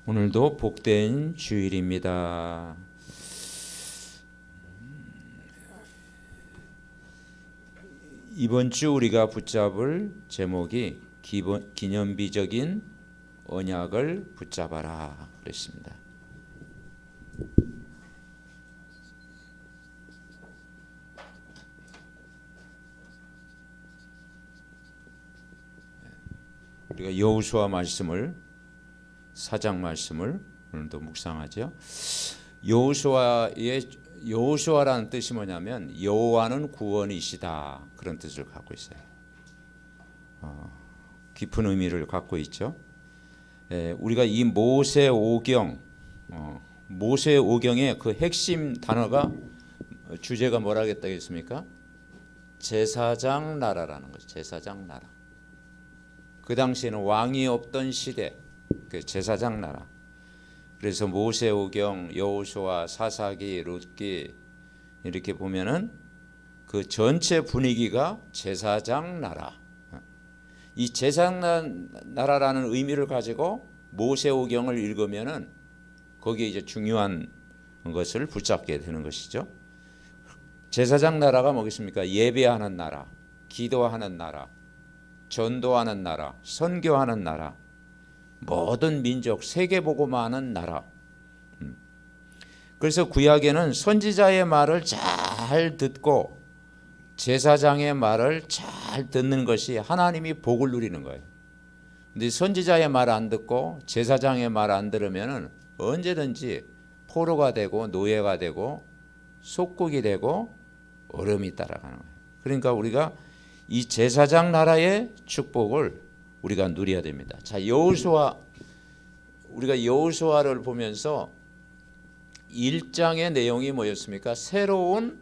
오늘도 복된 주일입니다. 이번 주 우리가 붙잡을 제목이 기념비적인 언약을 붙잡아라 그랬습니다. 우리가 여호수아 말씀을 사장 말씀을 오늘도 묵상하죠. 여호수아라는 뜻이 뭐냐면 여호와는 구원이시다, 그런 뜻을 갖고 있어요. 깊은 의미를 갖고 있죠. 우리가 이 모세오경의 그 핵심 단어가 주제가 뭐라겠다 했습니까? 제사장 나라라는 거죠. 제사장 나라. 그 당시에는 왕이 없던 시대, 그 제사장 나라. 그래서 모세오경, 여호수아, 사사기, 룻기 이렇게 보면은 그 전체 분위기가 제사장 나라. 이 제사장 나라라는 의미를 가지고 모세오경을 읽으면은 거기에 이제 중요한 것을 붙잡게 되는 것이죠. 제사장 나라가 뭐겠습니까? 예배하는 나라, 기도하는 나라, 전도하는 나라, 선교하는 나라, 모든 민족 세계복음하는 나라. 그래서 구약에는 선지자의 말을 잘 듣고 제사장의 말을 잘 듣는 것이 하나님이 복을 누리는 거예요. 근데 선지자의 말 안 듣고 제사장의 말 안 들으면 언제든지 포로가 되고 노예가 되고 속국이 되고 어려움이 따라가는 거예요. 그러니까 우리가 이 제사장 나라의 축복을 우리가 누려야 됩니다. 자, 우리가 여호수아를 보면서 1장의 내용이 뭐였습니까? 새로운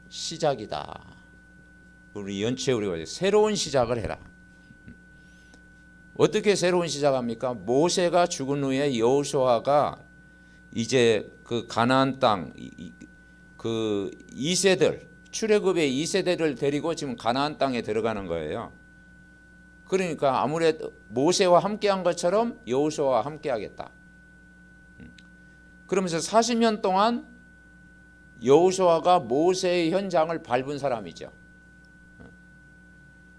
시작이다. 우리 연초에 우리가 새로운 시작을 해라. 어떻게 새로운 시작합니까? 모세가 죽은 후에 여호수아가 이제 그 가나안 땅 그 2세들 출애굽의 2세대를 데리고 지금 가나안 땅에 들어가는 거예요. 그러니까 아무래도 모세와 함께한 것처럼 여호수아와 함께하겠다. 그러면서 40년 동안 여호수아가 모세의 현장을 밟은 사람이죠.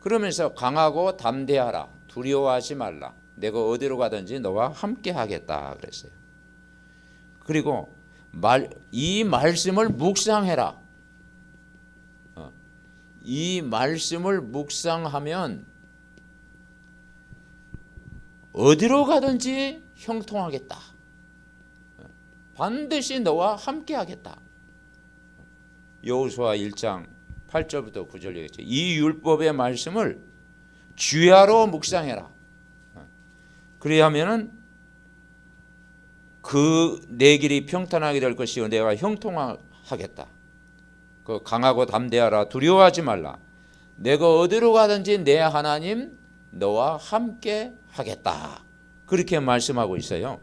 그러면서 강하고 담대하라, 두려워하지 말라, 내가 어디로 가든지 너와 함께하겠다 그랬어요. 그리고 이 말씀을 묵상해라. 이 말씀을 묵상하면 어디로 가든지 형통하겠다. 반드시 너와 함께하겠다. 여호수아 1장 8절부터 9절 얘기했죠. 이 율법의 말씀을 주야로 묵상해라. 그래야 하면은 그 내 길이 평탄하게 될 것이요 내가 형통하겠다. 그 강하고 담대하라, 두려워하지 말라, 내가 어디로 가든지 내 하나님 너와 함께 하겠다. 그렇게 말씀하고 있어요.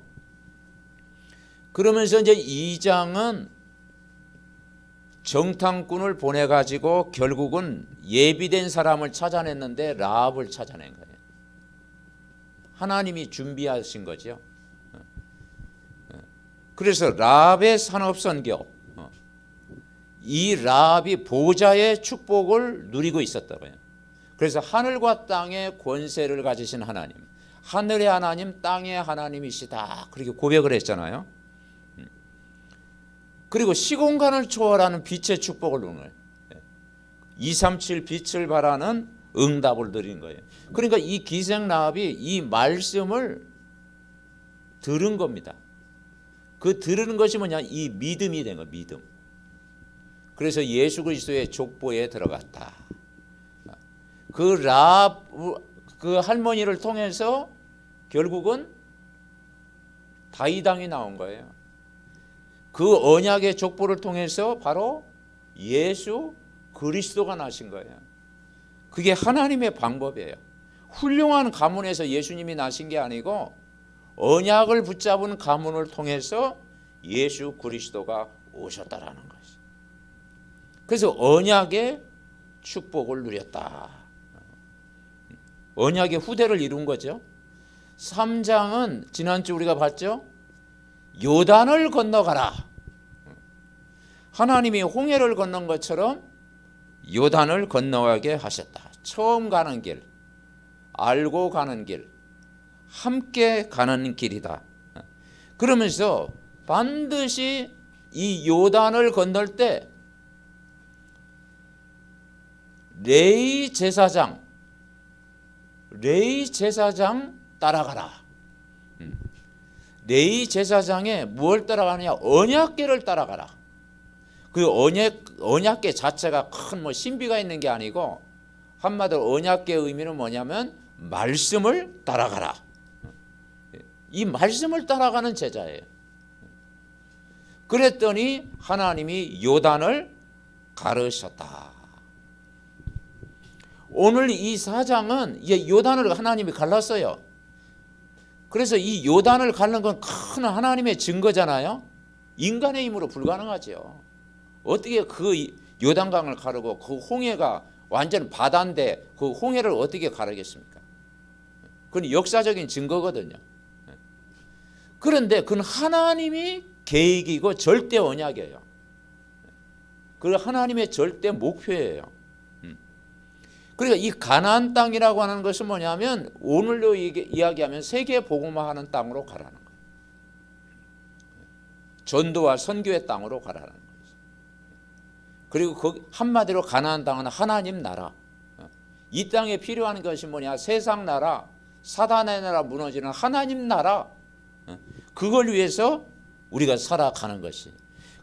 그러면서 이제 2장은 정탐꾼을 보내가지고 결국은 예비된 사람을 찾아냈는데 라합을 찾아낸 거예요. 하나님이 준비하신 거죠. 그래서 라합의 산업선교, 이 라합이 보좌의 축복을 누리고 있었다고요. 그래서 하늘과 땅의 권세를 가지신 하나님, 하늘의 하나님, 땅의 하나님이시다, 그렇게 고백을 했잖아요. 그리고 시공간을 초월하는 빛의 축복을 누리는 거예요. 237 빛을 바라는 응답을 드린 거예요. 그러니까 이 기생 라합이 이 말씀을 들은 겁니다. 그 들은 것이 뭐냐? 이 믿음이 된 거예요. 믿음. 그래서 예수 그리스도의 족보에 들어갔다. 그 라합 그 할머니를 통해서 결국은 다윗 왕이 나온 거예요. 그 언약의 족보를 통해서 바로 예수 그리스도가 나신 거예요. 그게 하나님의 방법이에요. 훌륭한 가문에서 예수님이 나신 게 아니고 언약을 붙잡은 가문을 통해서 예수 그리스도가 오셨다라는 것이죠. 그래서 언약의 축복을 누렸다. 언약의 후대를 이룬 거죠. 3장은 지난주 우리가 봤죠? 요단을 건너가라. 하나님이 홍해를 건넌 것처럼 요단을 건너가게 하셨다. 처음 가는 길, 알고 가는 길, 함께 가는 길이다. 그러면서 반드시 이 요단을 건널 때 레위 제사장 따라가라. 레위 제사장에 뭘 따라가느냐? 언약궤를 따라가라. 그 언약궤 자체가 큰 뭐 신비가 있는 게 아니고 한마디로 언약궤의 의미는 뭐냐면 말씀을 따라가라. 이 말씀을 따라가는 제자예요. 그랬더니 하나님이 요단을 가르셨다. 오늘 이 4장은 요단을 하나님이 갈랐어요. 그래서 이 요단을 갈는 건 큰 하나님의 증거잖아요. 인간의 힘으로 불가능하죠. 어떻게 그 요단강을 가르고 그 홍해가 완전 바다인데 그 홍해를 어떻게 가르겠습니까? 그건 역사적인 증거거든요. 그런데 그건 하나님이 계획이고 절대 언약이에요. 그 하나님의 절대 목표예요. 그러니까 이 가나안 땅이라고 하는 것은 뭐냐면 오늘로 이야기하면 세계 복음화하는 땅으로 가라는 거예요. 전도와 선교의 땅으로 가라는 거예요. 그리고 그 한마디로 가나안 땅은 하나님 나라. 이 땅에 필요한 것이 뭐냐? 세상 나라, 사단의 나라 무너지는 하나님 나라. 그걸 위해서 우리가 살아가는 것이.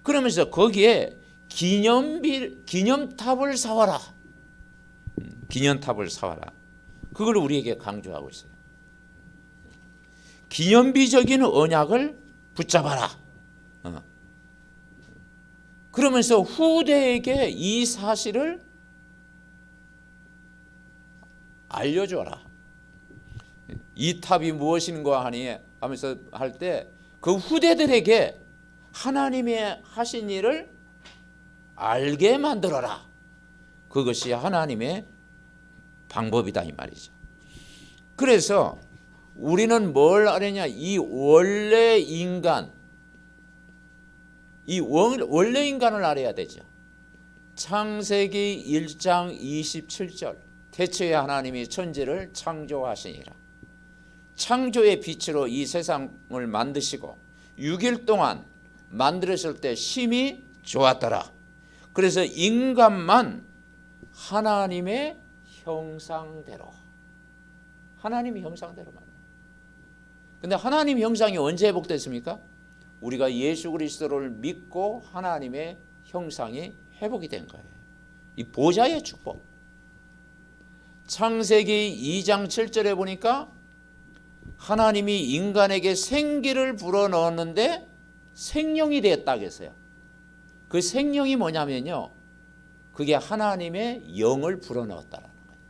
그러면서 거기에 기념탑을 사와라. 기념탑을 사와라. 그걸 우리에게 강조하고 있어요. 기념비적인 언약을 붙잡아라. 그러면서 후대에게 이 사실을 알려줘라. 이 탑이 무엇인가 하니 하면서 할 때 그 후대들에게 하나님의 하신 일을 알게 만들어라. 그것이 하나님의 방법이다 이 말이죠. 그래서 우리는 뭘 알았냐? 이 원래 인간, 이 원래 인간을 알아야 되죠. 창세기 1장 27절 태초에 하나님이 천지를 창조하시니라. 창조의 빛으로 이 세상을 만드시고 6일 동안 만들었을 때 심히 좋았더라. 그래서 인간만 하나님의 형상대로 하나님의 형상대로 만들어요. 근데 하나님 형상이 언제 회복됐습니까? 우리가 예수 그리스도를 믿고 하나님의 형상이 회복이 된 거예요. 이 보좌의 축복. 창세기 2장 7절에 보니까 하나님이 인간에게 생기를 불어넣었는데 생명이 되었다 그랬어요. 그 생명이 뭐냐면요, 그게 하나님의 영을 불어넣었다라는 거예요.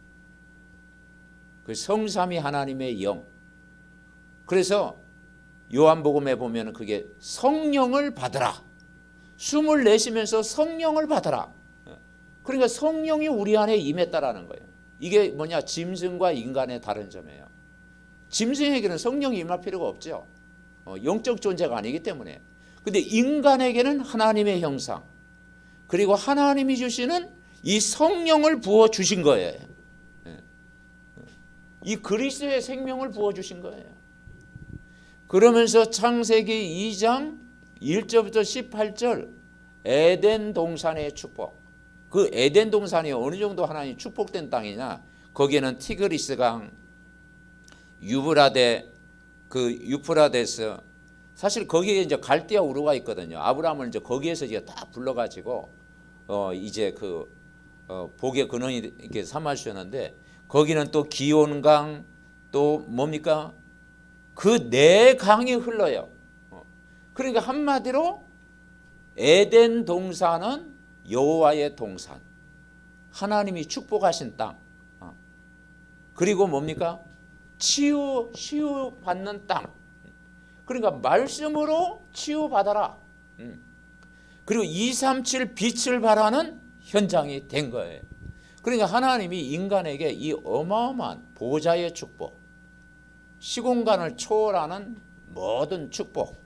그 성삼위 하나님의 영. 그래서 요한복음에 보면 그게 성령을 받으라. 숨을 내쉬면서 성령을 받으라. 그러니까 성령이 우리 안에 임했다라는 거예요. 이게 뭐냐? 짐승과 인간의 다른 점이에요. 짐승에게는 성령이 임할 필요가 없죠. 영적 존재가 아니기 때문에. 근데 인간에게는 하나님의 형상, 그리고 하나님이 주시는 이 성령을 부어 주신 거예요. 이 그리스도의 생명을 부어 주신 거예요. 그러면서 창세기 2장 1절부터 18절 에덴 동산의 축복. 그 에덴 동산이 어느 정도 하나님 축복된 땅이냐? 거기에는 티그리스강, 유프라데스, 사실 거기에 이제 갈대아 우르가 있거든요. 아브라함을 이제 거기에서 이제 다 불러가지고 이제 복의 근원이 이렇게 삼아주셨는데, 거기는 또 기온강, 또 뭡니까? 그 네 강이 흘러요. 그러니까 한마디로 에덴 동산은 여호와의 동산, 하나님이 축복하신 땅. 그리고 뭡니까? 치유받는 땅. 그러니까 말씀으로 치유받아라. 그리고 237 빛을 발하는 현장이 된 거예요. 그러니까 하나님이 인간에게 이 어마어마한 보좌의 축복, 시공간을 초월하는 모든 축복,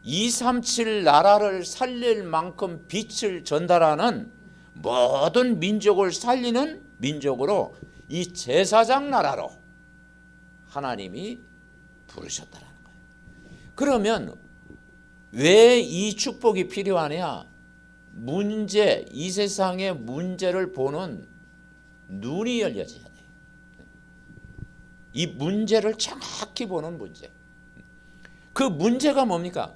237 나라를 살릴 만큼 빛을 전달하는 모든 민족을 살리는 민족으로 이 제사장 나라로 하나님이 부르셨다라는 거예요. 그러면 왜 이 축복이 필요하냐? 문제, 이 세상의 문제를 보는 눈이 열려져야 돼요. 이 문제를 정확히 보는 문제. 그 문제가 뭡니까?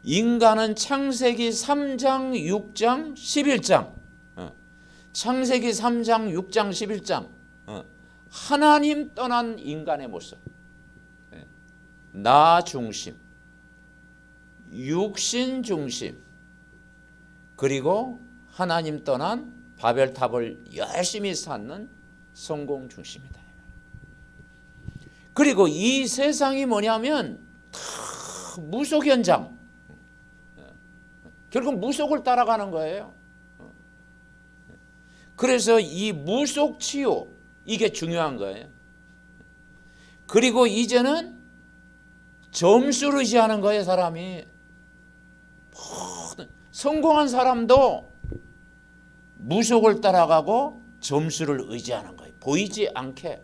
인간은 창세기 3장, 6장, 11장, 창세기 3장, 6장, 11장, 하나님 떠난 인간의 모습, 나 중심, 육신 중심, 그리고 하나님 떠난 바벨탑을 열심히 쌓는 성공 중심이다. 그리고 이 세상이 뭐냐면 다 무속 현장, 결국 무속을 따라가는 거예요. 그래서 이 무속 치유, 이게 중요한 거예요. 그리고 이제는 점수를 의지하는 거예요. 사람이 성공한 사람도 무속을 따라가고 점수를 의지하는 거예요. 보이지 않게.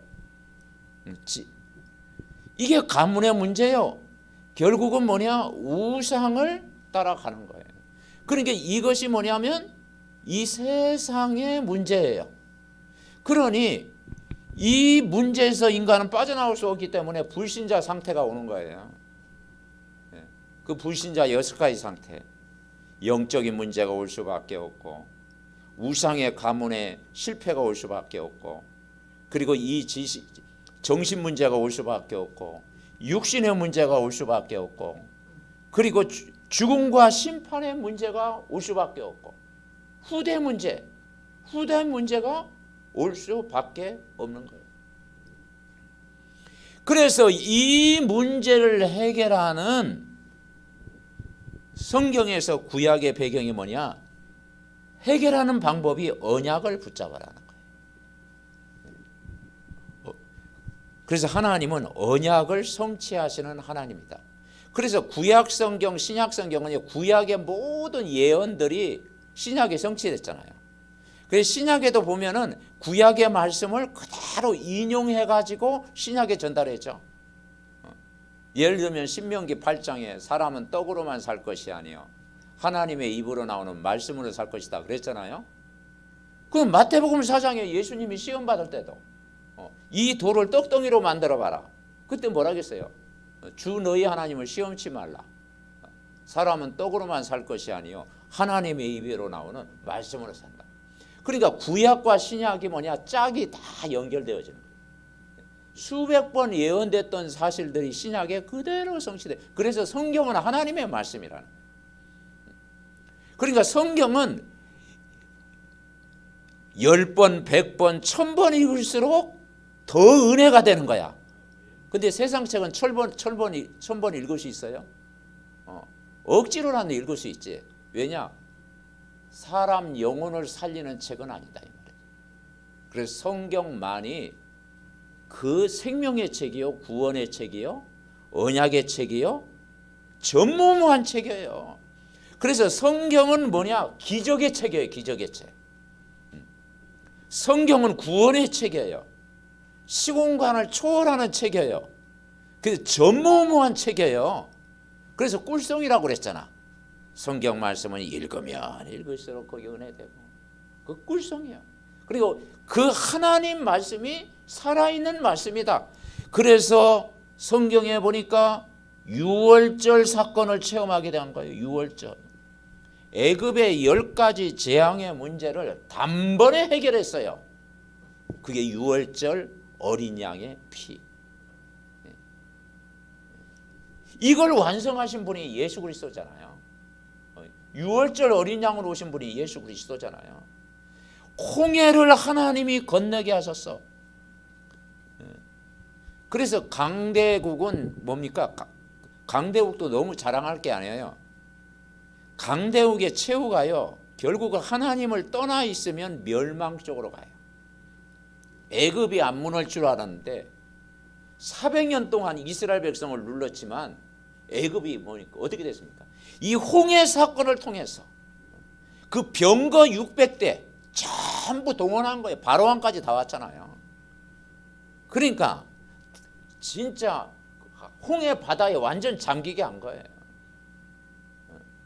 이게 가문의 문제예요. 결국은 뭐냐? 우상을 따라가는 거예요. 그러니까 이것이 뭐냐면 이 세상의 문제예요. 그러니 이 문제에서 인간은 빠져나올 수 없기 때문에 불신자 상태가 오는 거예요. 그 불신자 6가지 상태, 영적인 문제가 올 수밖에 없고, 우상의 가문에 실패가 올 수밖에 없고, 그리고 이 정신 문제가 올 수밖에 없고, 육신의 문제가 올 수밖에 없고, 그리고 죽음과 심판의 문제가 올 수밖에 없고, 후대 문제가 올 수밖에 없는 거예요. 그래서 이 문제를 해결하는 성경에서 구약의 배경이 뭐냐? 해결하는 방법이 언약을 붙잡으라는 거예요. 그래서 하나님은 언약을 성취하시는 하나님이다. 그래서 구약 성경, 신약 성경은 구약의 모든 예언들이 신약에 성취됐잖아요. 그래서 신약에도 보면은 구약의 말씀을 그대로 인용해 가지고 신약에 전달했죠. 예를 들면 신명기 8장에 사람은 떡으로만 살 것이 아니요 하나님의 입으로 나오는 말씀으로 살 것이다 그랬잖아요. 그럼 마태복음 4장에 예수님이 시험 받을 때도 이 돌을 떡덩이로 만들어 봐라. 그때 뭐라겠어요? 주 너희 하나님을 시험치 말라. 사람은 떡으로만 살 것이 아니요 하나님의 입으로 나오는 말씀으로 산다. 그러니까 구약과 신약이 뭐냐? 짝이 다 연결되어지는 거예요. 수백 번 예언됐던 사실들이 신약에 그대로 성취돼. 그래서 성경은 하나님의 말씀이라는 거예요. 그러니까 성경은 10번, 100번, 1000번 읽을수록 더 은혜가 되는 거야. 근데 세상 책은 1000번 읽을 수 있어요? 억지로라도 읽을 수 있지. 왜냐? 사람 영혼을 살리는 책은 아니다 이 말이에요. 그래서 성경만이 그 생명의 책이요, 구원의 책이요, 언약의 책이요, 전무후무한 책이에요. 그래서 성경은 뭐냐? 기적의 책이에요. 기적의 책. 성경은 구원의 책이에요. 시공간을 초월하는 책이에요. 그래서 전무후무한 책이에요. 그래서 꿀송이라고 그랬잖아. 성경 말씀은 읽으면 읽을수록 거기 은혜되고, 그 꿀송이야. 그리고 그 하나님 말씀이 살아있는 말씀이다. 그래서 성경에 보니까 유월절 사건을 체험하게 된 거예요. 유월절. 애굽의 10가지 재앙의 문제를 단번에 해결했어요. 그게 유월절 어린 양의 피. 이걸 완성하신 분이 예수 그리스도잖아요. 유월절 어린 양으로 오신 분이 예수 그리스도잖아요. 홍해를 하나님이 건너게 하셨어. 그래서 강대국은 뭡니까? 강대국도 너무 자랑할 게 아니에요. 강대국의 최후가요, 결국은 하나님을 떠나 있으면 멸망 쪽으로 가요. 애굽이 안 무너질 줄 알았는데 400년 동안 이스라엘 백성을 눌렀지만 애굽이 뭐니까 어떻게 됐습니까? 이 홍해 사건을 통해서 그 병거 600대 전부 동원한 거예요. 바로왕까지 다 왔잖아요. 그러니까 진짜 홍해 바다에 완전 잠기게 한 거예요.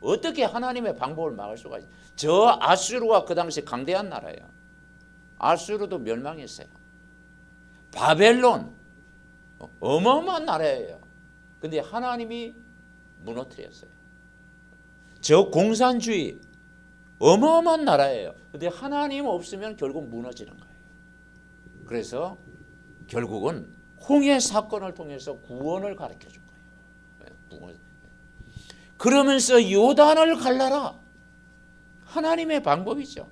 어떻게 하나님의 방법을 막을 수가 있어요? 저 아수르가 그 당시 강대한 나라예요. 아수르도 멸망했어요. 바벨론 어마어마한 나라예요. 근데 하나님이 무너뜨렸어요. 저 공산주의 어마어마한 나라예요. 근데 하나님 없으면 결국 무너지는 거예요. 그래서 결국은 홍해 사건을 통해서 구원을 가르쳐 준 거예요. 그러면서 요단을 갈라라. 하나님의 방법이죠.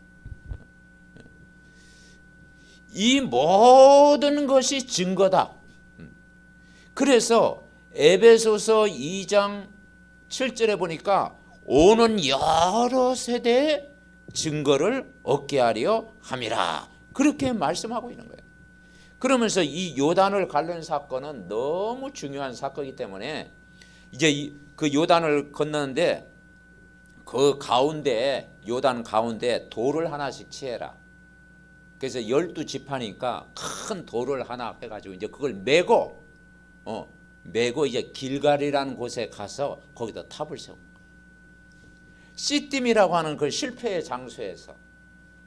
이 모든 것이 증거다. 그래서 에베소서 2장 7절에 보니까 오는 여러 세대의 증거를 얻게 하려 함이라. 그렇게 말씀하고 있는 거예요. 그러면서 이 요단을 갈른 사건은 너무 중요한 사건이기 때문에 이제 그 요단을 건너는데 그 가운데 요단 가운데 돌을 하나씩 치해라. 그래서 12지파니까 큰 돌을 하나 해가지고 이제 그걸 메고 이제 길갈이라는 곳에 가서 거기다 탑을 세운 거예요. 시딤이라고 하는 그 실패의 장소에서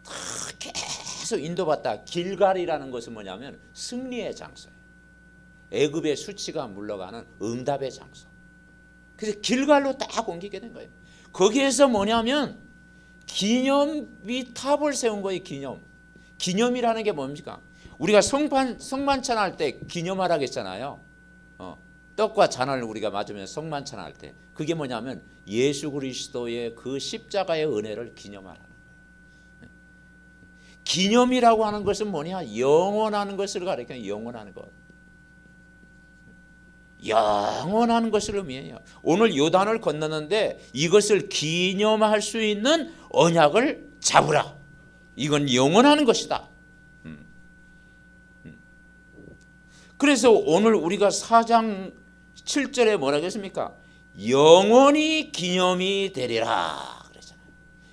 다 계속 인도받다. 길갈이라는 것은 뭐냐면 승리의 장소예요. 애굽의 수치가 물러가는 응답의 장소. 그래서 길갈로 딱 옮기게 된 거예요. 거기에서 뭐냐면 기념비 탑을 세운 거예요. 기념이라는 게 뭡니까? 우리가 성만찬 할 때 기념하라고 했잖아요. 떡과 잔을 우리가 맞으면 성만찬 할 때 그게 뭐냐면 예수 그리스도의 그 십자가의 은혜를 기념하라는 거예요. 기념이라고 하는 것은 뭐냐? 영원하는 것을 가리켜요. 영원하는 것. 영원한 것을 의미해요. 오늘 요단을 건너는데 이것을 기념할 수 있는 언약을 잡으라. 이건 영원한 것이다. 그래서 오늘 우리가 4장 7절에 뭐라고 했습니까? 영원히 기념이 되리라 그랬잖아요.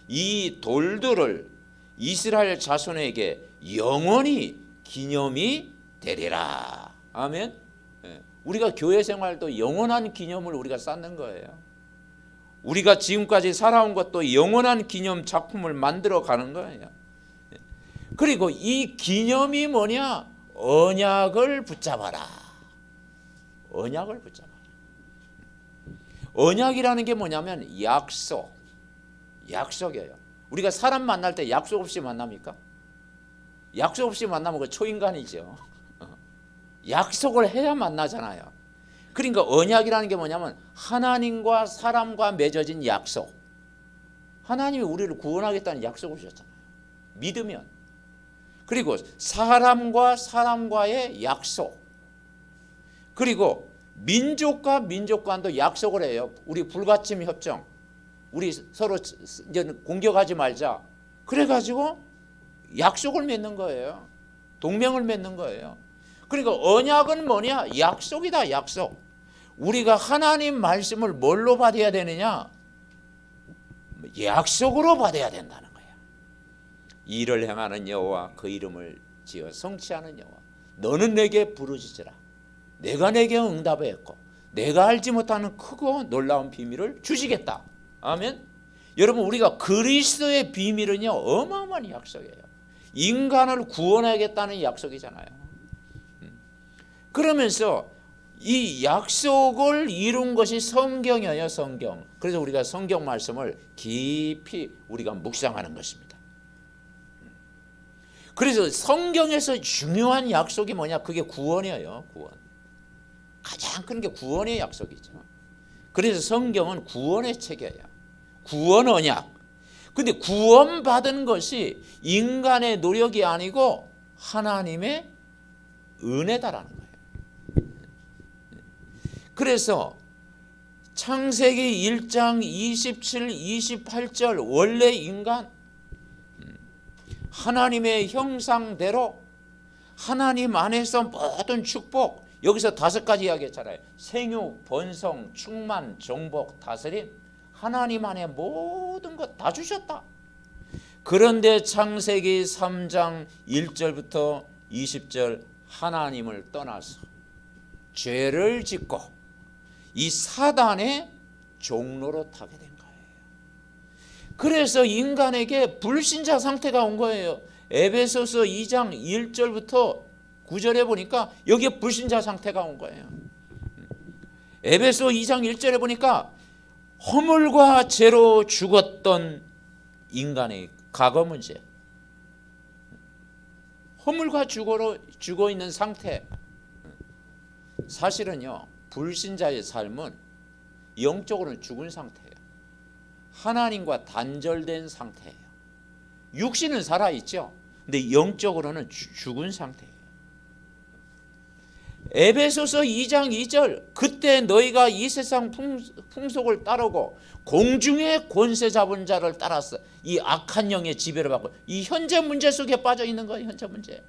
이 돌들을 이스라엘 자손에게 영원히 기념이 되리라. 아멘. 우리가 교회 생활도 영원한 기념을 우리가 쌓는 거예요. 우리가 지금까지 살아온 것도 영원한 기념 작품을 만들어 가는 거예요. 그리고 이 기념이 뭐냐? 언약을 붙잡아라. 언약을 붙잡아라. 언약이라는 게 뭐냐면 약속이에요. 우리가 사람 만날 때 약속 없이 만납니까? 약속 없이 만나면 그 초인간이죠. 약속을 해야 만나잖아요. 그러니까 언약이라는 게 뭐냐면 하나님과 사람과 맺어진 약속. 하나님이 우리를 구원하겠다는 약속을 주셨잖아요. 믿으면. 그리고 사람과 사람과의 약속. 그리고 민족과 민족 간도 약속을 해요. 우리 불가침 협정. 우리 서로 이제 공격하지 말자. 그래가지고 약속을 맺는 거예요. 동맹을 맺는 거예요. 그러니까 언약은 뭐냐? 약속이다. 약속. 우리가 하나님 말씀을 뭘로 받아야 되느냐? 약속으로 받아야 된다는 거예요. 이를 행하는 여호와 그 이름을 지어 성취하는 여호와 너는 내게 부르짖으라. 내가 내게 응답했고 내가 알지 못하는 크고 놀라운 비밀을 주시겠다. 아멘. 여러분 우리가 그리스도의 비밀은요 어마어마한 약속이에요. 인간을 구원하겠다는 약속이잖아요. 그러면서 이 약속을 이룬 것이 성경이에요. 성경. 그래서 우리가 성경 말씀을 깊이 우리가 묵상하는 것입니다. 그래서 성경에서 중요한 약속이 뭐냐? 그게 구원이에요. 구원. 가장 큰 게 구원의 약속이죠. 그래서 성경은 구원의 책이에요. 구원 언약. 근데 구원받은 것이 인간의 노력이 아니고 하나님의 은혜다라는 거예요. 그래서 창세기 1장 27, 28절 원래 인간 하나님의 형상대로 하나님 안에서 모든 축복 여기서 5가지 이야기했잖아요. 생육, 번성, 충만, 정복, 다스림. 하나님 안에 모든 것 다 주셨다. 그런데 창세기 3장 1절부터 20절 하나님을 떠나서 죄를 짓고 이 사단의 종로로 타게 된 거예요. 그래서 인간에게 불신자 상태가 온 거예요. 에베소서 2장 1절부터 9절에 보니까 여기에 불신자 상태가 온 거예요. 에베소 2장 1절에 보니까 허물과 죄로 죽었던 인간의 과거 문제, 허물과 죽어 있는 상태. 사실은요, 불신자의 삶은 영적으로는 죽은 상태예요. 하나님과 단절된 상태예요. 육신은 살아있죠. 근데 영적으로는 죽은 상태예요. 에베소서 2장 2절 그때 너희가 이 세상 풍속을 따르고 공중의 권세 잡은 자를 따랐어. 이 악한 영의 지배를 받고 이 현재 문제 속에 빠져 있는 거예요. 현재 문제.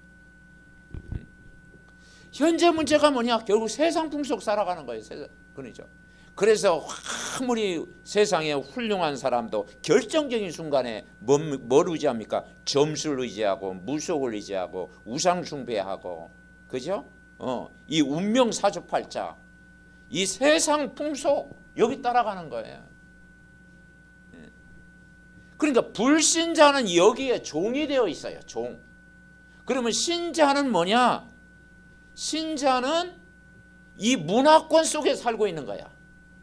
현재 문제가 뭐냐? 결국 세상 풍속 살아가는 거예요. 그렇죠. 그래서 아무리 세상에 훌륭한 사람도 결정적인 순간에 뭘 의지합니까? 점수를 의지하고 무속을 의지하고 우상 숭배하고, 그죠? 이 운명 사주팔자, 이 세상 풍속 여기 따라가는 거예요. 그러니까 불신자는 여기에 종이 되어 있어요. 종. 그러면 신자는 뭐냐? 신자는 이 문화권 속에 살고 있는 거야.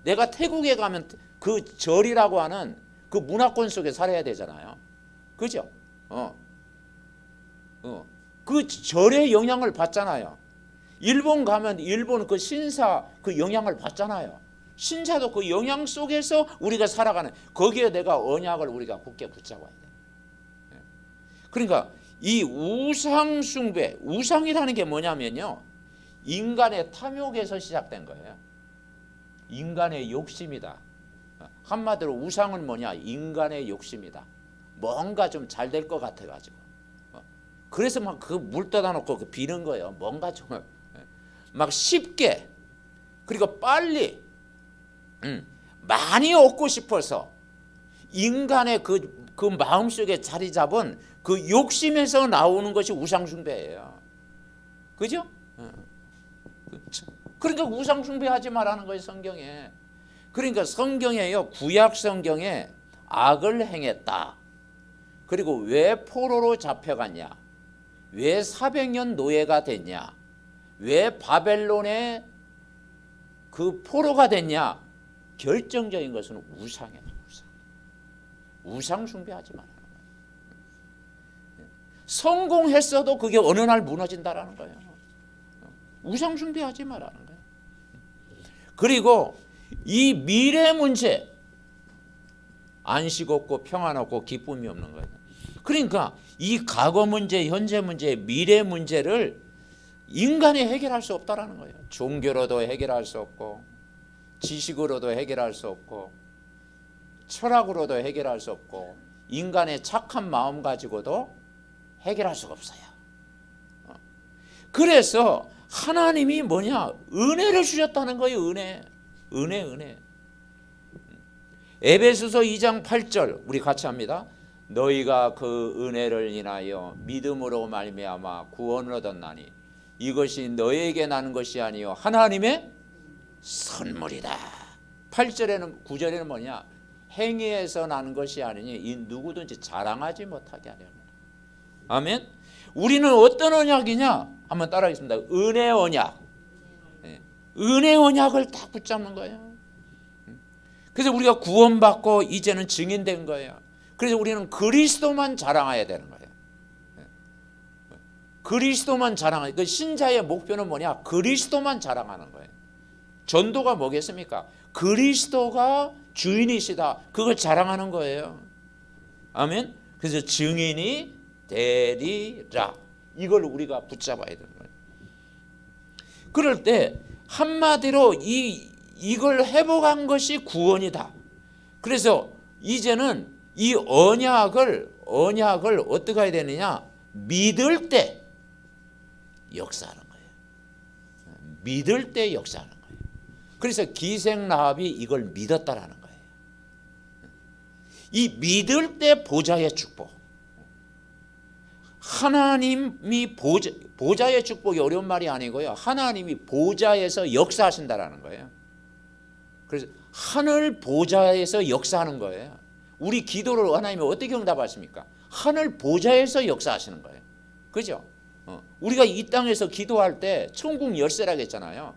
내가 태국에 가면 그 절이라고 하는 그 문화권 속에 살아야 되잖아요. 그죠? 그 절의 영향을 받잖아요. 일본 가면 일본 그 신사 그 영향을 받잖아요. 신자도 그 영향 속에서 우리가 살아가는, 거기에 내가 언약을 우리가 굳게 붙잡아야 돼. 그러니까 이 우상 숭배, 우상이라는 게 뭐냐면요, 인간의 탐욕에서 시작된 거예요. 인간의 욕심이다. 한마디로 우상은 뭐냐? 인간의 욕심이다. 뭔가 좀 잘 될 것 같아가지고. 그래서 막 그 물 떠다 놓고 비는 거예요. 뭔가 좀 막 쉽게, 그리고 빨리, 많이 얻고 싶어서 인간의 그 마음속에 자리 잡은 그 욕심에서 나오는 것이 우상숭배예요. 그죠? 그러니까 우상숭배하지 말라는 거예요, 성경에. 그러니까 성경에요, 구약 성경에 악을 행했다. 그리고 왜 포로로 잡혀갔냐? 왜 400년 노예가 됐냐? 왜 바벨론의 그 포로가 됐냐? 결정적인 것은 우상이에요. 우상 숭배하지 말라는 거예요. 성공했어도 그게 어느 날 무너진다라는 거예요. 우상 숭배하지 말라는 거예요. 그리고 이 미래 문제, 안식 없고 평안 없고 기쁨이 없는 거예요. 그러니까 이 과거 문제, 현재 문제, 미래 문제를 인간이 해결할 수 없다라는 거예요. 종교로도 해결할 수 없고, 지식으로도 해결할 수 없고, 철학으로도 해결할 수 없고, 인간의 착한 마음 가지고도 해결할 수가 없어요. 그래서 하나님이 뭐냐? 은혜를 주셨다는 거예요. 은혜. 에베소서 2장 8절 우리 같이 합니다. 너희가 그 은혜를 인하여 믿음으로 말미암아 구원을 얻었나니 이것이 너희에게 나는 것이 아니요 하나님의 선물이다. 8절에는 9절에는 뭐냐? 행위에서 나는 것이 아니니 이 누구든지 자랑하지 못하게 하려는. 아멘. 우리는 어떤 언약이냐? 한번 따라하겠습니다. 은혜 언약. 은혜 언약을 딱 붙잡는 거예요. 그래서 우리가 구원받고 이제는 증인된 거예요. 그래서 우리는 그리스도만 자랑해야 되는 거예요. 그리스도만 자랑하는, 그 신자의 목표는 뭐냐? 그리스도만 자랑하는 거예요. 전도가 뭐겠습니까? 그리스도가 주인이시다. 그걸 자랑하는 거예요. 아멘. 그래서 증인이 되리라. 이걸 우리가 붙잡아야 되는 거예요. 그럴 때 한마디로 이걸 회복한 것이 구원이다. 그래서 이제는 이 언약을 어떻게 해야 되느냐? 믿을 때 역사하는 거예요. 믿을 때 역사하는 거예요. 그래서 기생라합이 이걸 믿었다라는 거예요. 이 믿을 때 보좌의 축복. 하나님이 보좌의 축복이 어려운 말이 아니고요. 하나님이 보좌에서 역사하신다라는 거예요. 그래서 하늘 보좌에서 역사하는 거예요. 우리 기도를 하나님이 어떻게 응답하십니까? 하늘 보좌에서 역사하시는 거예요. 그죠? 우리가 이 땅에서 기도할 때 천국 열쇠라고 했잖아요.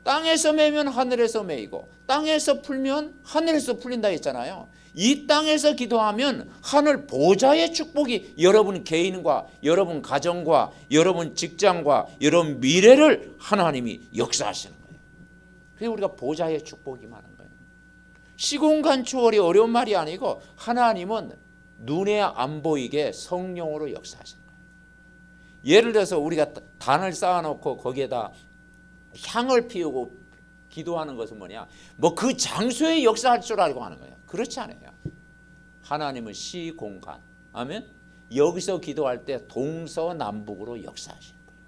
땅에서 매면 하늘에서 매이고 땅에서 풀면 하늘에서 풀린다 했잖아요. 이 땅에서 기도하면 하늘 보좌의 축복이 여러분 개인과 여러분 가정과 여러분 직장과 여러분 미래를 하나님이 역사하시는 거예요. 그래서 우리가 보좌의 축복이 많은 거예요. 시공간 초월이 어려운 말이 아니고 하나님은 눈에 안 보이게 성령으로 역사하시는 거예요. 예를 들어서 우리가 단을 쌓아놓고 거기에다 향을 피우고 기도하는 것은 뭐냐? 뭐 그 장소에 역사할 줄 알고 하는 거예요. 그렇지 않아요. 하나님은 시공간. 아멘. 여기서 기도할 때 동서남북으로 역사하시는 거예요.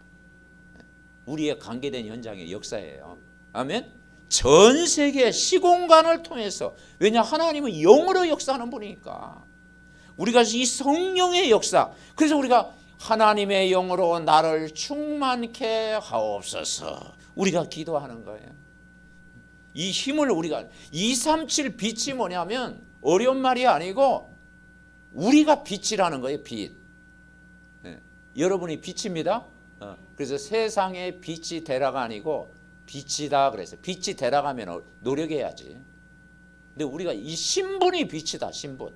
우리의 관계된 현장의 역사예요. 아멘. 전 세계 시공간을 통해서, 왜냐 하나님은 영으로 역사하는 분이니까. 우리가 이 성령의 역사, 그래서 우리가 하나님의 영으로 나를 충만케 하옵소서 우리가 기도하는 거예요. 이 힘을 우리가 237 빛이 뭐냐면 어려운 말이 아니고 우리가 빛이라는 거예요. 빛. 네. 여러분이 빛입니다. 그래서 세상에 빛이 되라가 아니고 빛이다 그래서 빛이 되라가면 노력해야지. 근데 우리가 이 신분이 빛이다. 신분.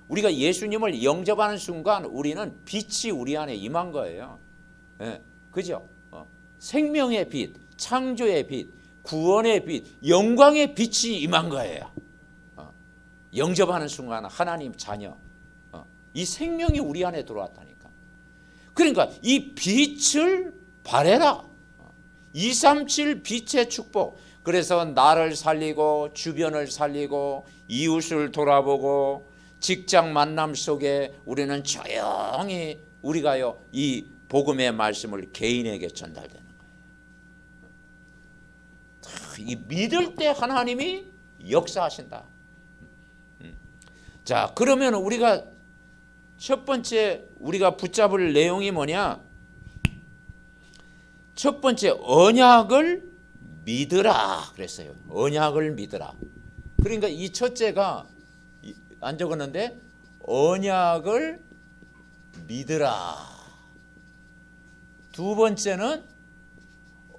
우리가 예수님을 영접하는 순간 우리는 빛이 우리 안에 임한 거예요. 네. 그죠? 생명의 빛, 창조의 빛, 구원의 빛, 영광의 빛이 임한 거예요. 영접하는 순간 하나님 자녀, 이 생명이 우리 안에 들어왔다니까. 그러니까 이 빛을 발해라. 237 빛의 축복. 그래서 나를 살리고 주변을 살리고 이웃을 돌아보고 직장 만남 속에 우리는 조용히 우리가요 이 복음의 말씀을 개인에게 전달되는 거예요. 이 믿을 때 하나님이 역사하신다. 자, 그러면 우리가 첫 번째 우리가 붙잡을 내용이 뭐냐? 첫 번째 언약을 믿으라 그랬어요. 언약을 믿으라. 그러니까 이 첫째가 안 적었는데 언약을 믿으라. 두 번째는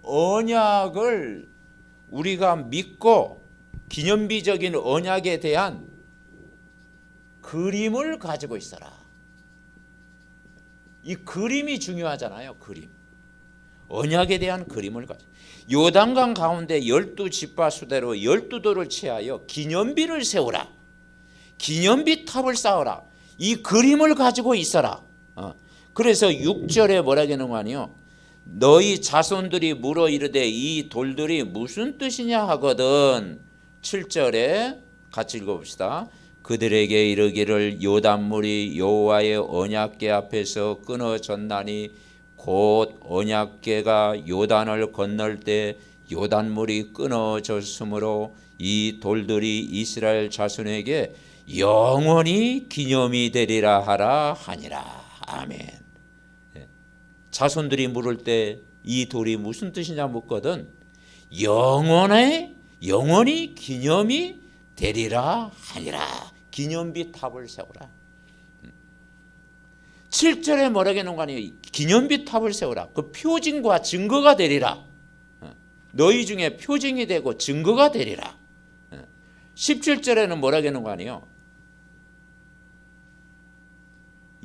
언약을 우리가 믿고 기념비적인 언약에 대한 그림을 가지고 있어라. 이 그림이 중요하잖아요. 그림. 언약에 대한 그림을 가지고 요단강 가운데 12지파 수대로 12돌을 취하여 기념비를 세우라. 기념비 탑을 쌓으라. 이 그림을 가지고 있어라. 그래서 6절에 뭐라고 하는 거 아니요? 너희 자손들이 물어 이르되 이 돌들이 무슨 뜻이냐 하거든. 7절에 같이 읽어봅시다. 그들에게 이르기를 요단물이 여호와의 언약궤 앞에서 끊어졌나니 곧 언약궤가 요단을 건널 때 요단물이 끊어졌으므로 이 돌들이 이스라엘 자손에게 영원히 기념이 되리라 하라 하니라. 아멘. 자손들이 물을 때 이 돌이 무슨 뜻이냐 묻거든 영원히 기념이 되리라 하니라. 기념비 탑을 세우라. 7절에 뭐라고 해놓은 거 아니에요? 기념비 탑을 세우라. 그 표징과 증거가 되리라. 너희 중에 표징이 되고 증거가 되리라. 17절에는 뭐라고 해놓은 거 아니에요?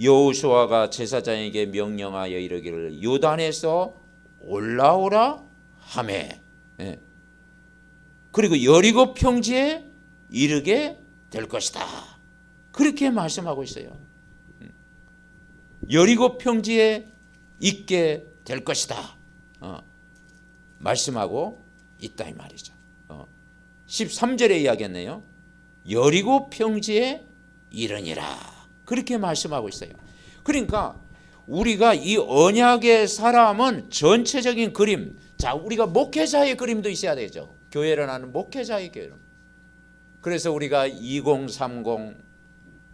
여호수아가 제사장에게 명령하여 이르기를 요단에서 올라오라 하매. 그리고 여리고 평지에 이르게 될 것이다. 그렇게 말씀하고 있어요. 여리고 평지에 있게 될 것이다. 말씀하고 있다 이 말이죠. 13절에 이야기했네요. 여리고 평지에 이르니라. 그렇게 말씀하고 있어요. 그러니까 우리가 이 언약의 사람은 전체적인 그림, 자, 우리가 목회자의 그림도 있어야 되죠. 교회를 하는 목회자의 그림. 그래서 우리가 2030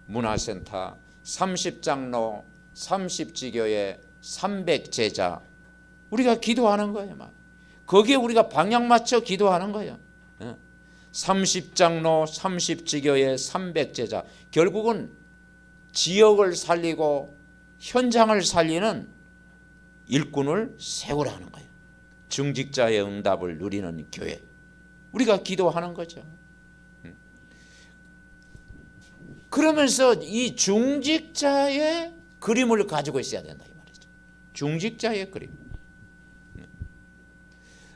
문화센터, 30장로, 30지교회, 300제자, 우리가 기도하는 거예요. 거기에 우리가 방향 맞춰 기도하는 거예요. 30장로, 30지교회, 300제자, 결국은 지역을 살리고 현장을 살리는 일꾼을 세우라는 거예요. 중직자의 응답을 누리는 교회, 우리가 기도하는 거죠. 그러면서 이 중직자의 그림을 가지고 있어야 된다 이 말이죠. 중직자의 그림.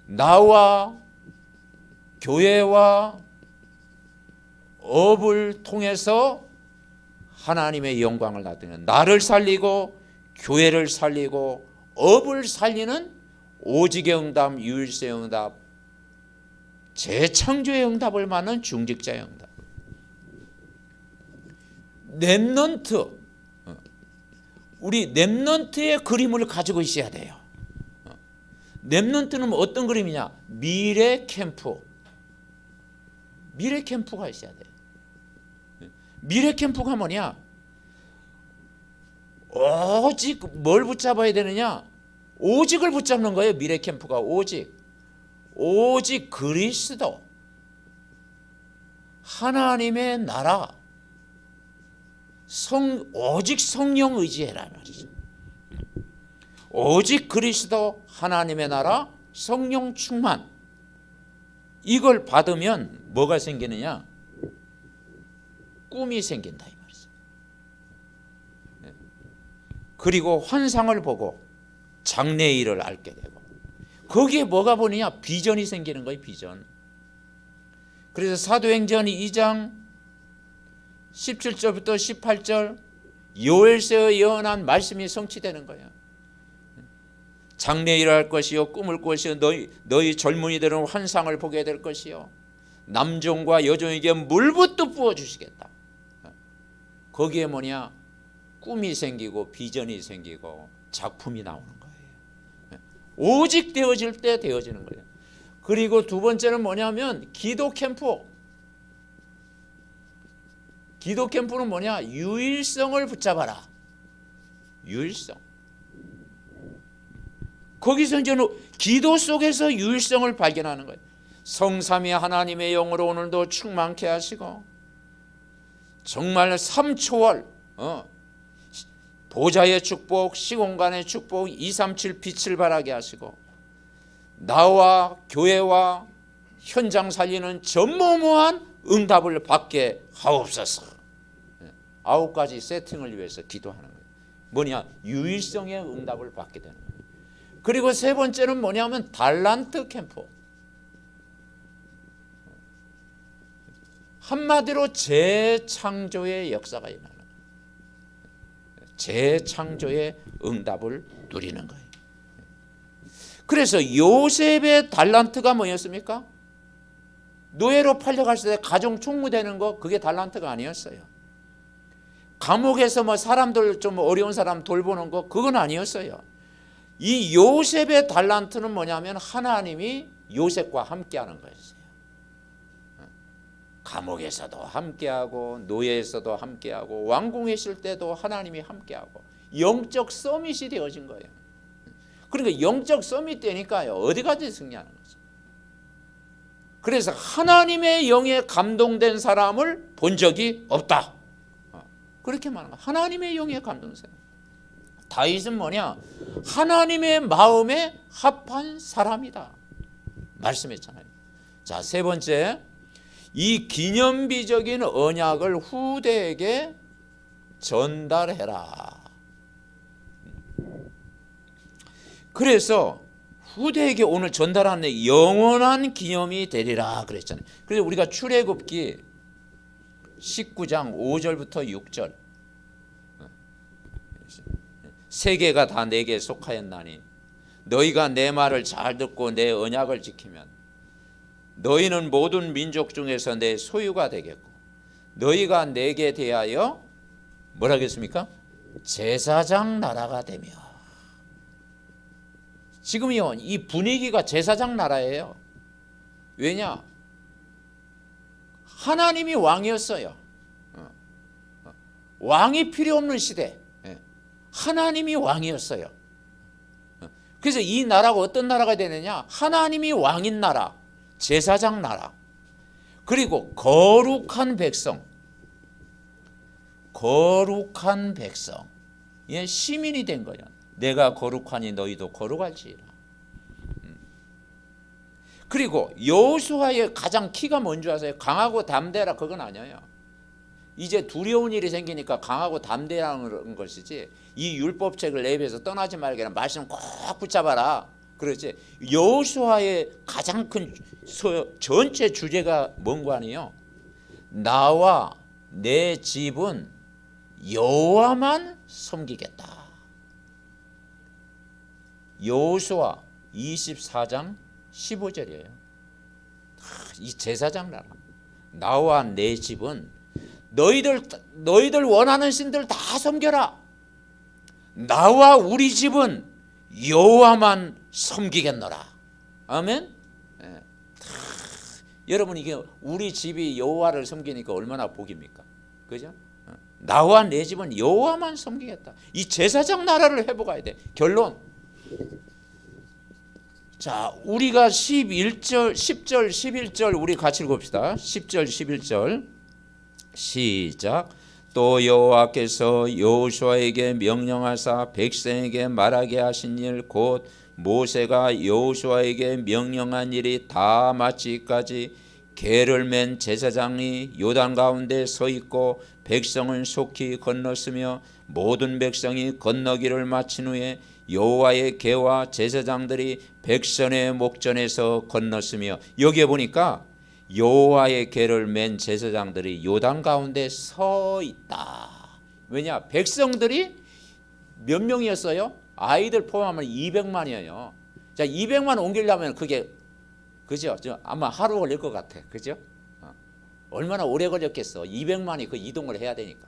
나와 교회와 업을 통해서 하나님의 영광을 나타내는, 나를 살리고 교회를 살리고 업을 살리는 오직의 응답, 유일세의 응답, 재창조의 응답을 받는 중직자의 응답. 렘넌트, 우리 렘넌트의 그림을 가지고 있어야 돼요. 렘넌트는 어떤 그림이냐? 미래 캠프. 미래 캠프가 있어야 돼요. 미래 캠프가 뭐냐? 오직 뭘 붙잡아야 되느냐? 오직을 붙잡는 거예요. 미래 캠프가 오직 그리스도, 하나님의 나라, 오직 성령 의지해라 말이죠. 오직 그리스도, 하나님의 나라, 성령 충만, 이걸 받으면 뭐가 생기느냐? 꿈이 생긴다 이 말이죠. 그리고 환상을 보고 장래일을 알게 되고, 거기에 뭐가 보느냐? 비전이 생기는 거예요. 비전. 그래서 사도행전 2장 17절부터 18절 요엘서에 예언한 말씀이 성취되는 거예요. 장래일을 할 것이요, 꿈을 꿀 것이요, 너희 젊은이들은 환상을 보게 될 것이요, 남종과 여종에게 물부터 부어주시겠다. 거기에 뭐냐? 꿈이 생기고 비전이 생기고 작품이 나오는 거예요. 오직 되어질 때 되어지는 거예요. 그리고 두 번째는 뭐냐면 기도 캠프. 기도 캠프는 뭐냐? 유일성을 붙잡아라. 유일성. 거기서 이제 기도 속에서 유일성을 발견하는 거예요. 성삼위 하나님의 영으로 오늘도 충만케 하시고, 정말 삼초월 보좌의 축복, 시공간의 축복, 237 빛을 발하게 하시고, 나와 교회와 현장 살리는 전무후무한 응답을 받게 하옵소서. 9가지 세팅을 위해서 기도하는 거예요. 뭐냐? 유일성의 응답을 받게 되는 거예요. 그리고 세 번째는 뭐냐면 달란트 캠프. 한마디로 재창조의 역사가 일어나는 거예요. 재창조의 응답을 누리는 거예요. 그래서 요셉의 달란트가 뭐였습니까? 노예로 팔려갔을 때 가정 총무되는 거, 그게 달란트가 아니었어요. 감옥에서 뭐 사람들 좀 어려운 사람 돌보는 거, 그건 아니었어요. 이 요셉의 달란트는 뭐냐면 하나님이 요셉과 함께하는 거였어요. 감옥에서도 함께하고 노예에서도 함께하고 왕궁에 있을 때도 하나님이 함께하고 영적 서밋이 되어진 거예요. 그러니까 영적 서밋 되니까요, 어디 가지 승리하는 거죠. 그래서 하나님의 영에 감동된 사람을 본 적이 없다. 그렇게 말하는 거야. 하나님의 영에 감동된 사람. 다윗은 뭐냐? 하나님의 마음에 합한 사람이다 말씀했잖아요. 자, 세 번째, 이 기념비적인 언약을 후대에게 전달해라. 그래서 후대에게 오늘 전달하는 영원한 기념이 되리라 그랬잖아요. 그래서 우리가 출애굽기 19장 5절부터 6절, 세계가 다 내게 속하였나니 너희가 내 말을 잘 듣고 내 언약을 지키면 너희는 모든 민족 중에서 내 소유가 되겠고, 너희가 내게 대하여 뭐라 하겠습니까? 제사장 나라가 되며. 지금요 이 분위기가 제사장 나라예요. 왜냐? 하나님이 왕이었어요. 왕이 필요 없는 시대. 하나님이 왕이었어요. 그래서 이 나라가 어떤 나라가 되느냐? 하나님이 왕인 나라, 제사장 나라. 그리고 거룩한 백성. 거룩한 백성의 시민이 된 거야. 내가 거룩하니 너희도 거룩할지라. 그리고 여호수아의 가장 키가 뭔지 아세요? 강하고 담대라 그건 아니에요. 이제 두려운 일이 생기니까 강하고 담대라는 것이지, 이 율법책을 내 입에서 떠나지 말게 말씀 꼭 붙잡아라 그렇지. 여호수아의 가장 큰 전체 주제가 뭔고 아니에요? 나와 내 집은 여호와만 섬기겠다. 여호수아 24장 15절이에요. 이 제사장 나라. 나와 내 집은 너희들 원하는 신들 다 섬겨라. 나와 우리 집은 여호와만 섬기겠노라. 아멘. 예. 여러분 이게 우리 집이 여호와를 섬기니까 얼마나 복입니까? 그죠? 나와 내 집은 여호와만 섬기겠다. 이 제사장 나라를 회복해야 돼. 결론. 자, 우리가 11절, 10절, 11절 우리 같이 읽읍시다. 10절, 11절 시작. 또 여호와께서 여호수아에게 명령하사 백성에게 말하게 하신 일 곧 모세가 여호수아에게 명령한 일이 다 마치기까지 계를 맨 제사장이 요단 가운데 서 있고 백성은 속히 건넜으며 모든 백성이 건너기를 마친 후에 여호와의 계와 제사장들이 백성의 목전에서 건넜으며, 여기에 보니까 여호와의 계를 맨 제사장들이 요단 가운데 서 있다. 왜냐? 백성들이 몇 명이었어요? 아이들 포함하면 200만이에요. 자, 200만 옮기려면 그게 그죠? 아마 하루 걸릴 것 같아. 그죠? 얼마나 오래 걸렸겠어. 200만이 그 이동을 해야 되니까.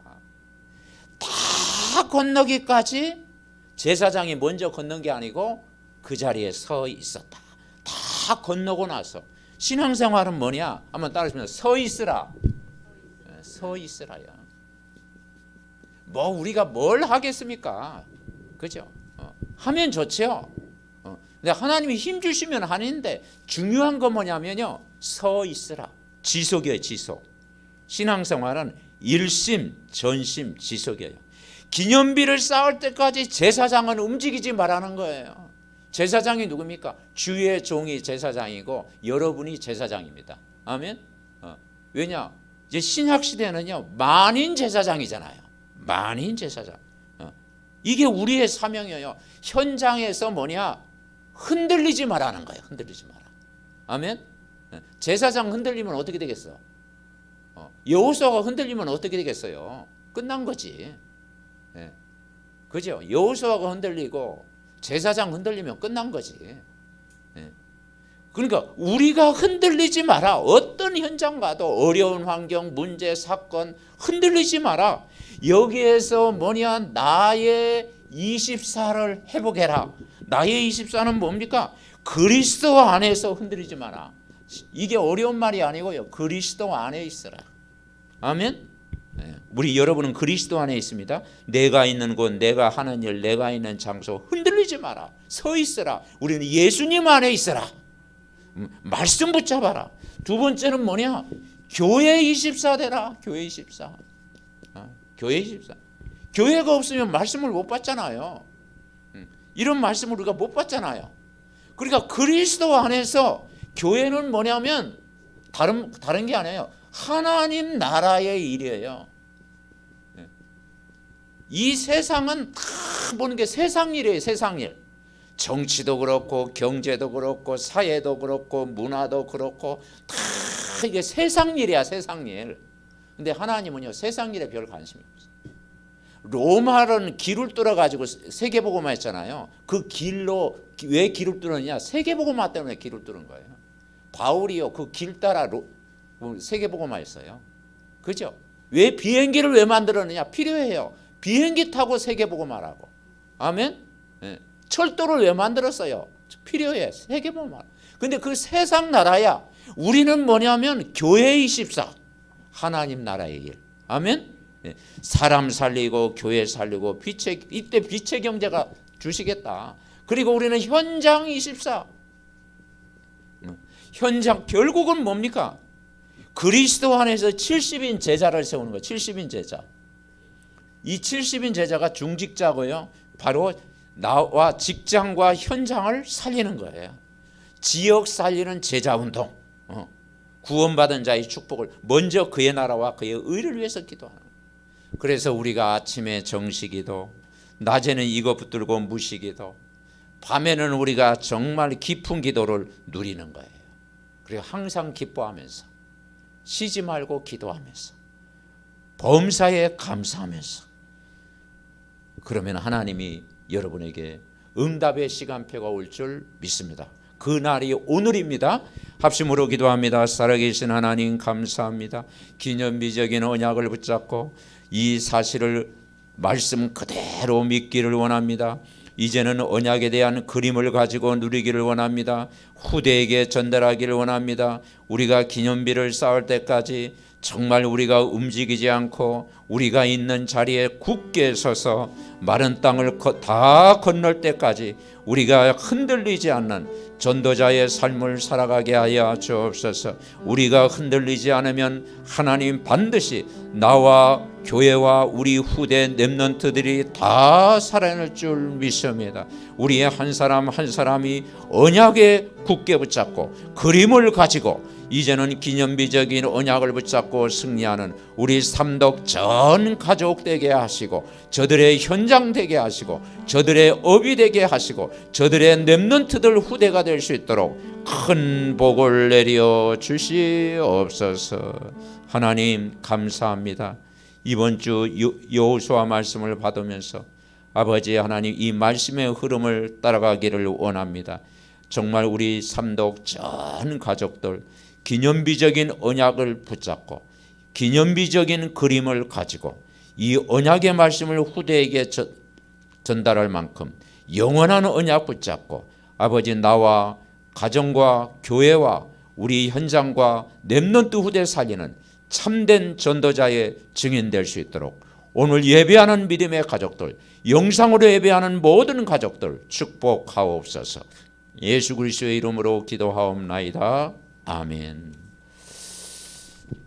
다 건너기까지 제사장이 먼저 건넌 게 아니고 그 자리에 서 있었다. 다 건너고 나서 신앙생활은 뭐냐? 한번 따라하시면 서 있으라. 서 있으라요. 뭐 우리가 뭘 하겠습니까? 그죠? 하면 좋죠. 근데 하나님이 힘 주시면 하는데 중요한 건 뭐냐면요. 서 있으라. 지속이에요. 지속. 신앙생활은 일심, 전심, 지속이에요. 기념비를 쌓을 때까지 제사장은 움직이지 말라는 거예요. 제사장이 누굽니까? 주의 종이 제사장이고 여러분이 제사장입니다. 아멘. 왜냐? 이제 신약 시대는요 만인 제사장이잖아요. 만인 제사장. 이게 우리의 사명이에요. 현장에서 뭐냐? 흔들리지 말라는 거예요. 흔들리지 마라. 아멘. 제사장 흔들리면 어떻게 되겠어? 여호수아가 흔들리면 어떻게 되겠어요? 끝난 거지. 그죠? 여호수아가 흔들리고 제사장 흔들리면 끝난 거지. 그러니까 우리가 흔들리지 마라. 어떤 현장 가도 어려운 환경, 문제, 사건 흔들리지 마라. 여기에서 뭐냐? 나의 24를 회복해라. 나의 24는 뭡니까? 그리스도 안에서 흔들리지 마라. 이게 어려운 말이 아니고요. 그리스도 안에 있어라. 아멘. 우리 여러분은 그리스도 안에 있습니다. 내가 있는 곳, 내가 하는 일, 내가 있는 장소 흔들리지 마라. 서 있으라. 우리는 예수님 안에 있어라. 말씀 붙잡아라. 두 번째는 뭐냐? 교회 24 되라. 교회 24. 교회 24. 교회가 없으면 말씀을 못 받잖아요. 이런 말씀을 우리가 못 받잖아요. 그러니까 그리스도 안에서 교회는 뭐냐면 다른 게 아니에요. 하나님 나라의 일이에요. 이 세상은 다 보는 게 세상 일이에요. 세상 일. 정치도 그렇고 경제도 그렇고 사회도 그렇고 문화도 그렇고 다 이게 세상 일이야. 세상 일. 근데 하나님은요 세상 일에 별 관심이 없어요. 로마는 길을 뚫어가지고 세계복음화 했잖아요. 그 길로 왜 길을 뚫었냐? 세계복음화 때문에 길을 뚫은 거예요. 바울이요 그 길 따라 세계복음화 했어요. 그죠? 왜 비행기를 왜 만들었느냐? 필요해요. 비행기 타고 세계복음하라고. 아멘. 예. 철도를 왜 만들었어요? 필요해. 세계복음하라. 근데 그 세상 나라야. 우리는 뭐냐면 교회 24 하나님 나라의 일. 아멘. 예. 사람 살리고 교회 살리고 이때 빛의 경제가 주시겠다. 그리고 우리는 현장 24 현장 결국은 뭡니까? 그리스도 안에서 70인 제자를 세우는 거예요. 70인 제자. 이 70인 제자가 중직자고요. 바로 나와 직장과 현장을 살리는 거예요. 지역 살리는 제자운동. 구원받은 자의 축복을 먼저 그의 나라와 그의 의를 위해서 기도하는 거예요. 그래서 우리가 아침에 정식기도, 낮에는 이거 붙들고 무시기도, 밤에는 우리가 정말 깊은 기도를 누리는 거예요. 그리고 항상 기뻐하면서 쉬지 말고 기도하면서 범사에 감사하면서 그러면 하나님이 여러분에게 응답의 시간표가 올 줄 믿습니다. 그 날이 오늘입니다. 합심으로 기도합니다. 살아계신 하나님 감사합니다. 기념비적인 언약을 붙잡고 이 사실을 말씀 그대로 믿기를 원합니다. 이제는 언약에 대한 그림을 가지고 누리기를 원합니다. 후대에게 전달하기를 원합니다. 우리가 기념비를 쌓을 때까지 정말 우리가 움직이지 않고 우리가 있는 자리에 굳게 서서 마른 땅을 다 건널 때까지 우리가 흔들리지 않는 전도자의 삶을 살아가게 하여 주옵소서. 우리가 흔들리지 않으면 하나님 반드시 나와 교회와 우리 후대 렘넌트들이 다 살아날 줄 믿습니다. 우리의 한 사람 한 사람이 언약에 굳게 붙잡고 그림을 가지고 이제는 기념비적인 언약을 붙잡고 승리하는 우리 삼덕 전 가족 되게 하시고 저들의 현장 되게 하시고 저들의 업이 되게 하시고 저들의 렘넌트들 후대가 될 수 있도록 큰 복을 내려 주시옵소서. 하나님 감사합니다. 이번 주 여호수아 말씀을 받으면서 아버지 하나님 이 말씀의 흐름을 따라가기를 원합니다. 정말 우리 삼덕 전 가족들 기념비적인 언약을 붙잡고 기념비적인 그림을 가지고 이 언약의 말씀을 후대에게 전달할 만큼 영원한 언약 붙잡고 아버지 나와 가정과 교회와 우리 현장과 렘넌트 후대 살리는 참된 전도자의 증인 될 수 있도록 오늘 예배하는 믿음의 가족들, 영상으로 예배하는 모든 가족들 축복하옵소서. 예수 그리스도의 이름으로 기도하옵나이다. 아멘.